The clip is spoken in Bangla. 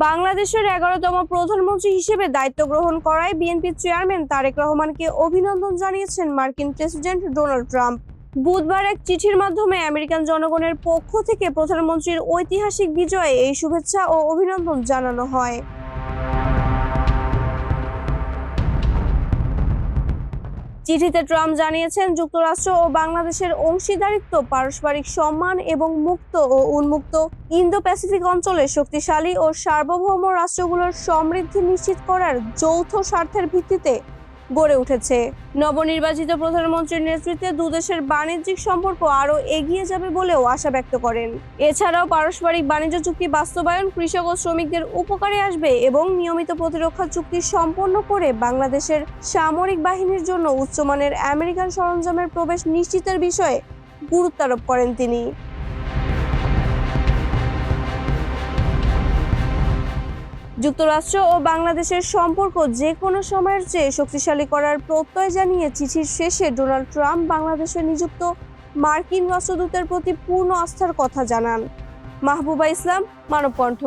বাংলাদেশের 11তম প্রধানমন্ত্রী হিসেবে দায়িত্ব গ্রহণ করায় বিএনপি চেয়ারম্যান তারেক রহমানকে অভিনন্দন জানিয়েছেন মার্কিন প্রেসিডেন্ট ডোনাল্ড ট্রাম্প। বুধবার এক চিঠির মাধ্যমে আমেরিকান জনগণের পক্ষ থেকে প্রধানমন্ত্রীর ঐতিহাসিক বিজয়ে এই শুভেচ্ছা ও অভিনন্দন জানানো হয়। চিঠিতে ট্রাম্প জানিয়েছেন, যুক্তরাষ্ট্র ও বাংলাদেশের অংশীদারিত্ব পারস্পরিক সম্মান এবং মুক্ত ও উন্মুক্ত ইন্দো প্যাসিফিক অঞ্চলে শক্তিশালী ও সার্বভৌম রাষ্ট্রগুলোর সমৃদ্ধি নিশ্চিত করার যৌথ স্বার্থের ভিত্তিতে গড়ে উঠেছে। নবনির্বাচিত প্রধানমন্ত্রীর নেতৃত্বে দুদেশের বাণিজ্যিক সম্পর্ক আরও এগিয়ে যাবে বলেও আশা ব্যক্ত করেন। এছাড়াও পারস্পরিক বাণিজ্য চুক্তি বাস্তবায়ন কৃষক ও শ্রমিকদের উপকারে আসবে এবং নিয়মিত প্রতিরক্ষা চুক্তি সম্পন্ন করে বাংলাদেশের সামরিক বাহিনীর জন্য উচ্চমানের আমেরিকান সরঞ্জামের প্রবেশ নিশ্চিতের বিষয়ে গুরুত্বারোপ করেন তিনি। যুক্তরাষ্ট্র ও বাংলাদেশের সম্পর্ক যে কোনো সময়ের চেয়ে শক্তিশালী করার প্রত্যয় জানিয়ে চিঠির শেষে ডোনাল্ড ট্রাম্প বাংলাদেশে নিযুক্ত মার্কিন রাষ্ট্রদূতের প্রতি পূর্ণ আস্থার কথা জানান। মাহবুবা ইসলাম, মানবকণ্ঠ।